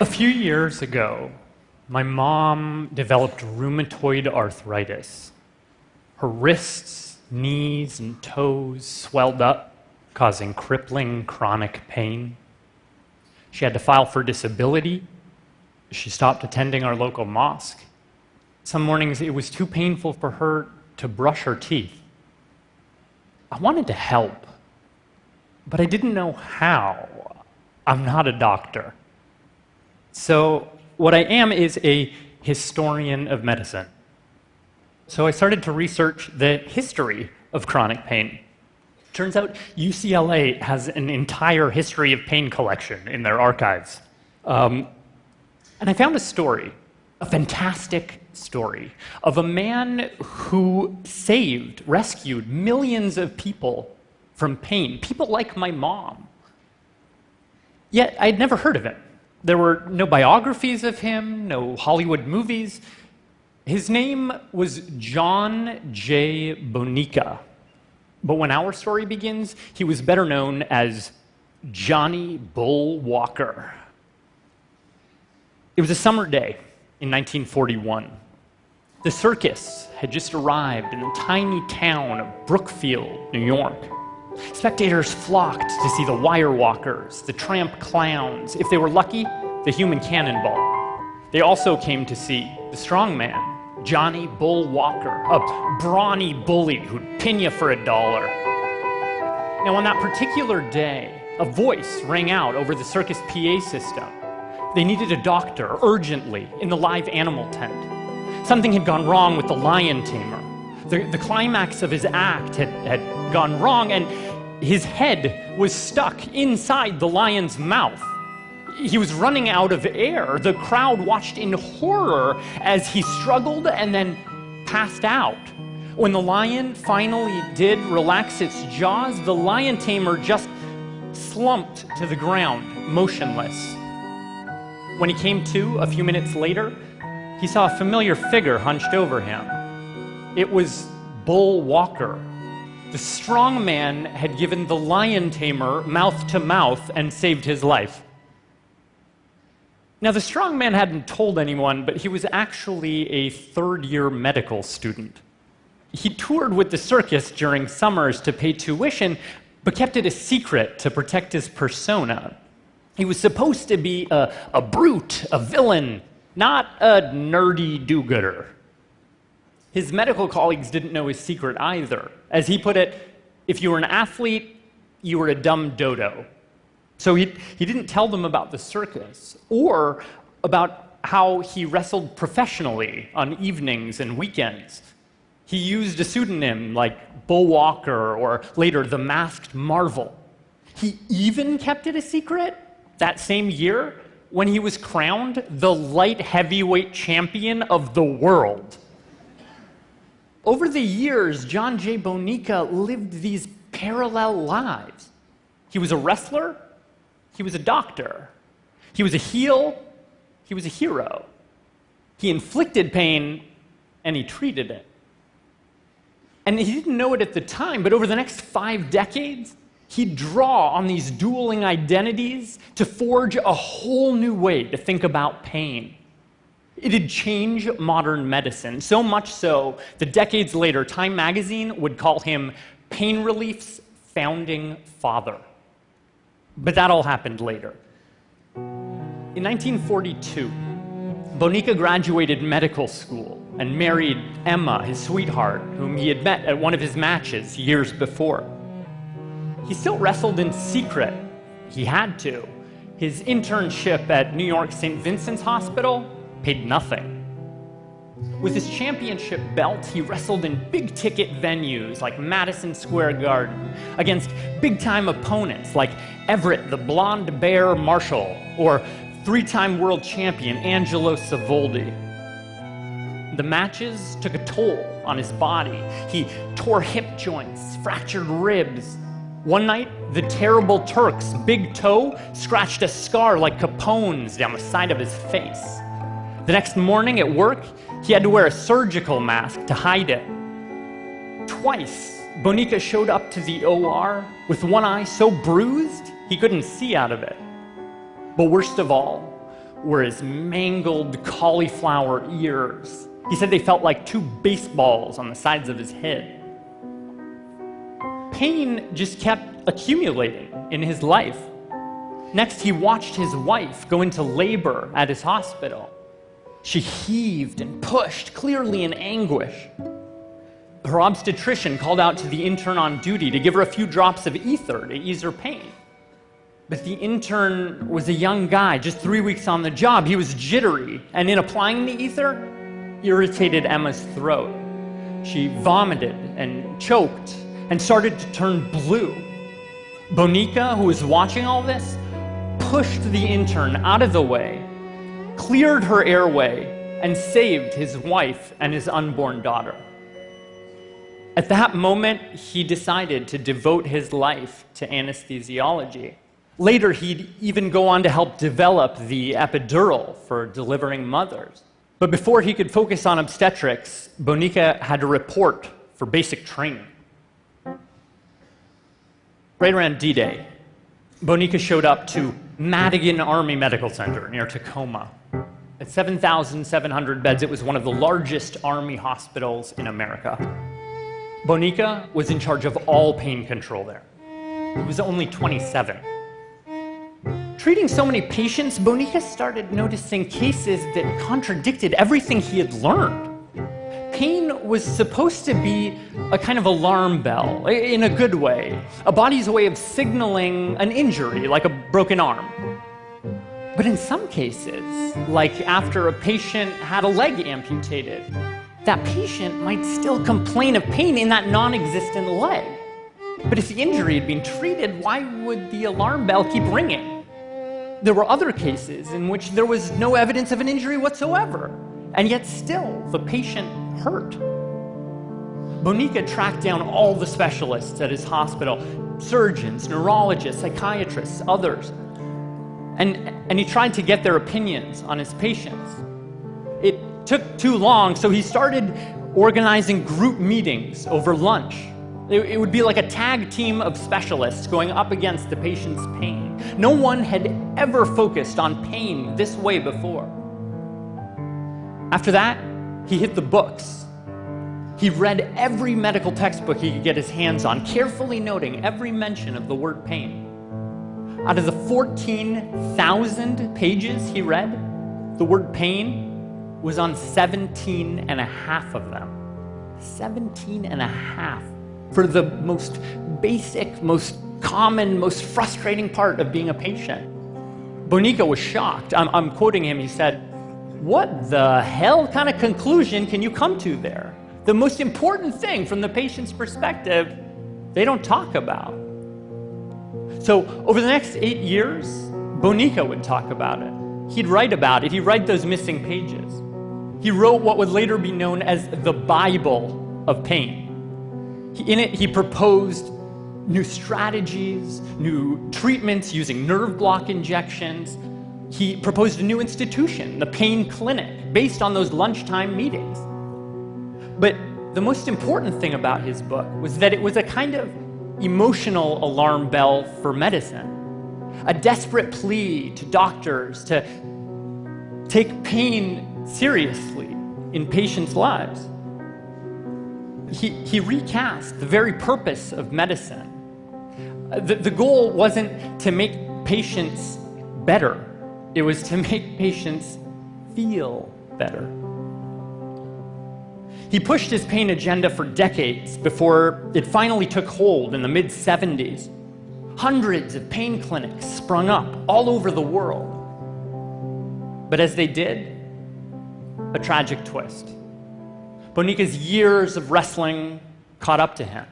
A few years ago, my mom developed rheumatoid arthritis. Her wrists, knees, and toes swelled up, causing crippling chronic pain. She had to file for disability. She stopped attending our local mosque. Some mornings it was too painful for her to brush her teeth. I wanted to help, but I didn't know how. I'm not a doctor. So what I am is a historian of medicine. So I started to research the history of chronic pain. Turns out UCLA has an entire history of pain collection in their archives. And I found a story, a fantastic story, of a man who rescued millions of people from pain, people like my mom. Yet I'd never heard of him. There were no biographies of him, no Hollywood movies. His name was John J. Bonica. But when our story begins, he was better known as Johnny Bull Walker. It was a summer day in 1941. The circus had just arrived in the tiny town of Brookfield, New York. Spectators flocked to see the wire walkers, the tramp clowns, if they were lucky, the human cannonball. They also came to see the strongman, Johnny Bull Walker, a brawny bully who'd pin you for $1. Now, on that particular day, a voice rang out over the circus PA system. They needed a doctor urgently in the live animal tent. Something had gone wrong with the lion tamer. The climax of his act had gone wrong, and his head was stuck inside the lion's mouth. He was running out of air. The crowd watched in horror as he struggled and then passed out. When the lion finally did relax its jaws, the lion tamer just slumped to the ground, motionless. When he came to a few minutes later, he saw a familiar figure hunched over him. It was Bull Walker. The strong man had given the lion tamer mouth to mouth and saved his life. Now, the strong man hadn't told anyone, but he was actually a third-year medical student. He toured with the circus during summers to pay tuition, but kept it a secret to protect his persona. He was supposed to be a brute, a villain, not a nerdy do-gooder. His medical colleagues didn't know his secret either. As he put it, if you were an athlete, you were a dumb dodo. So he didn't tell them about the circus or about how he wrestled professionally on evenings and weekends. He used a pseudonym like Bull Walker or later the Masked Marvel. He even kept it a secret that same year when he was crowned the light heavyweight champion of the world. Over the years, John J. Bonica lived these parallel lives. He was a wrestler, he was a doctor. He was a heel, he was a hero. He inflicted pain, and he treated it. And he didn't know it at the time, but over the next 5 decades, he'd draw on these dueling identities to forge a whole new way to think about pain. It'd change modern medicine, so much so that decades later, Time magazine would call him pain relief's founding father. But that all happened later. In 1942, Bonica graduated medical school and married Emma, his sweetheart, whom he had met at one of his matches years before. He still wrestled in secret. He had to. His internship at New York St. Vincent's Hospital paid nothing. With his championship belt, he wrestled in big-ticket venues like Madison Square Garden against big-time opponents like Everett the Blonde Bear Marshall or 3-time world champion Angelo Savoldi. The matches took a toll on his body. He tore hip joints, fractured ribs. One night, the Terrible Turk's big toe scratched a scar like Capone's down the side of his face. The next morning at work, he had to wear a surgical mask to hide it. Twice, Bonica showed up to the OR with one eye so bruised he couldn't see out of it. But worst of all, were his mangled cauliflower ears. He said they felt like two baseballs on the sides of his head. Pain just kept accumulating in his life. Next, he watched his wife go into labor at his hospital. She heaved and pushed, clearly in anguish. Her obstetrician called out to the intern on duty to give her a few drops of ether to ease her pain. But the intern was a young guy, just 3 weeks on the job. He was jittery, and in applying the ether, irritated Emma's throat. She vomited and choked and started to turn blue. Bonica, who was watching all this, pushed the intern out of the way, cleared her airway, and saved his wife and his unborn daughter. At that moment, he decided to devote his life to anesthesiology. Later, he'd even go on to help develop the epidural for delivering mothers. But before he could focus on obstetrics, Bonica had to report for basic training. Right around D-Day, Bonica showed up to Madigan Army Medical Center near Tacoma. At 7,700 beds, it was one of the largest Army hospitals in America. Bonica was in charge of all pain control there. He was only 27. Treating so many patients, Bonica started noticing cases that contradicted everything he had learned. Pain was supposed to be a kind of alarm bell, in a good way, a body's way of signaling an injury, like a broken arm. But in some cases, like after a patient had a leg amputated, that patient might still complain of pain in that non-existent leg. But if the injury had been treated, why would the alarm bell keep ringing? There were other cases in which there was no evidence of an injury whatsoever, and yet still the patient hurt. Bonica tracked down all the specialists at his hospital, surgeons, neurologists, psychiatrists, others, and he tried to get their opinions on his patients. It took too long, so he started organizing group meetings over lunch. It would be like a tag team of specialists going up against the patient's pain. No one had ever focused on pain this way before. After that, he hit the books. He read every medical textbook he could get his hands on, carefully noting every mention of the word pain. Out of the 14,000 pages he read, the word pain was on 17 and a half of them. 17 and a half. For the most basic, most common, most frustrating part of being a patient. Bonica was shocked. I'm quoting him. He said, "What the hell kind of conclusion can you come to there? The most important thing from the patient's perspective, they don't talk about." So over the next 8 years, Bonica would talk about it. He'd write about it. He'd write those missing pages. He wrote what would later be known as the Bible of pain. In it, he proposed new strategies, new treatments using nerve block injections. He proposed a new institution, the pain clinic, based on those lunchtime meetings. But the most important thing about his book was that it was a kind of emotional alarm bell for medicine, a desperate plea to doctors to take pain seriously in patients' lives. He recast the very purpose of medicine. The goal wasn't to make patients better. It was to make patients feel better. He pushed his pain agenda for decades before it finally took hold in the mid-70s. Hundreds of pain clinics sprung up all over the world. But as they did, a tragic twist. Bonica's years of wrestling caught up to him.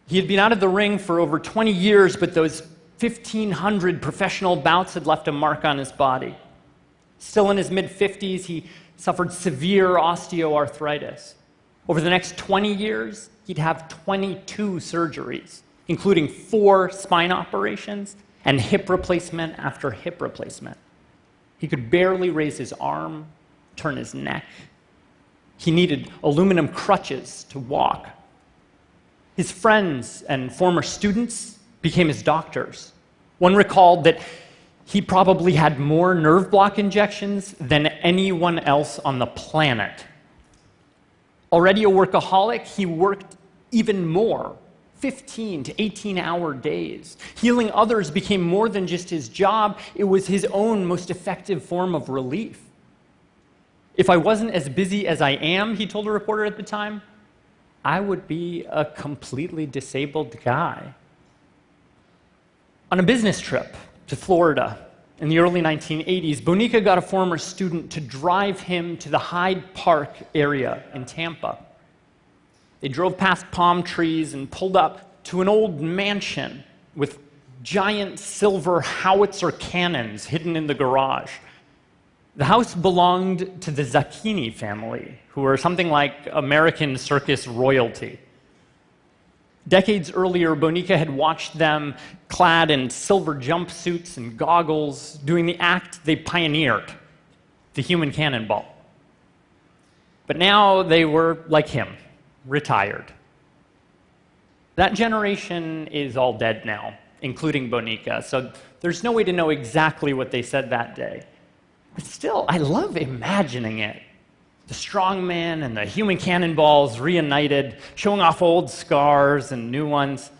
He had been out of the ring for over 20 years, but those 1,500 professional bouts had left a mark on his body. Still in his mid-50s, he suffered severe osteoarthritis. Over the next 20 years, he'd have 22 surgeries, including 4 spine operations and hip replacement after hip replacement. He could barely raise his arm, turn his neck. He needed aluminum crutches to walk. His friends and former students became his doctors. One recalled that He probably had more nerve block injections than anyone else on the planet. Already a workaholic, he worked even more, 15 to 18-hour days. Healing others became more than just his job, it was his own most effective form of relief. If I wasn't as busy as I am, he told a reporter at the time, I would be a completely disabled guy. On a business trip to Florida in the early 1980s, Bonica got a former student to drive him to the Hyde Park area in Tampa. They drove past palm trees and pulled up to an old mansion with giant silver howitzer cannons hidden in the garage. The house belonged to the Zacchini family, who were something like American circus royalty. Decades earlier, Bonica had watched them clad in silver jumpsuits and goggles, doing the act they pioneered, the human cannonball. But now they were like him, retired. That generation is all dead now, including Bonica, so there's no way to know exactly what they said that day. But still, I love imagining it. The strongman and the human cannonballs reunited, showing off old scars and new ones.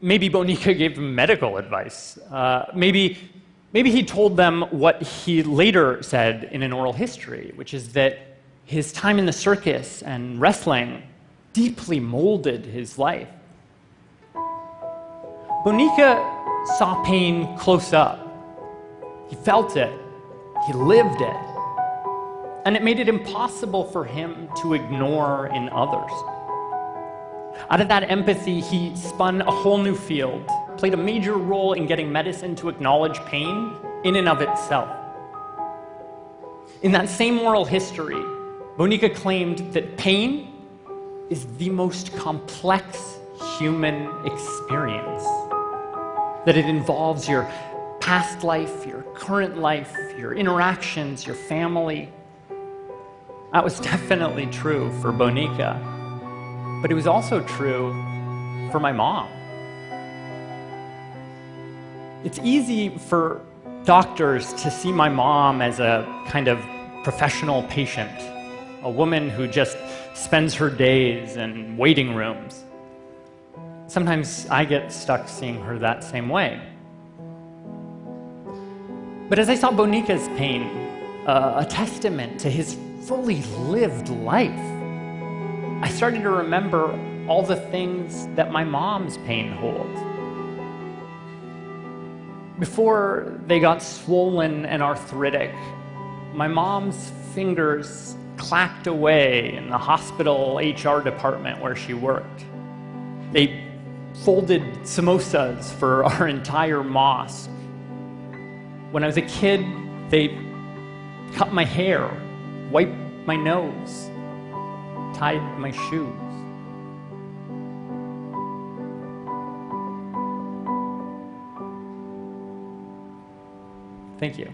Maybe Bonica gave them medical advice. Maybe he told them what he later said in an oral history, which is that his time in the circus and wrestling deeply molded his life. Bonica saw pain close up. He felt it. He lived it. And it made it impossible for him to ignore in others. Out of that empathy, he spun a whole new field, played a major role in getting medicine to acknowledge pain in and of itself. In that same oral history, Bonica claimed that pain is the most complex human experience, that it involves your past life, your current life, your interactions, your family. That was definitely true for Bonica, but it was also true for my mom. It's easy for doctors to see my mom as a kind of professional patient, a woman who just spends her days in waiting rooms. Sometimes I get stuck seeing her that same way. But as I saw Bonica's pain, a testament to his fully lived life, I started to remember all the things that my mom's pain holds. Before they got swollen and arthritic, my mom's fingers clacked away in the hospital HR department where she worked. They folded samosas for our entire mosque. When I was a kid, they cut my hair, wiped my nose, tied my shoes. Thank you.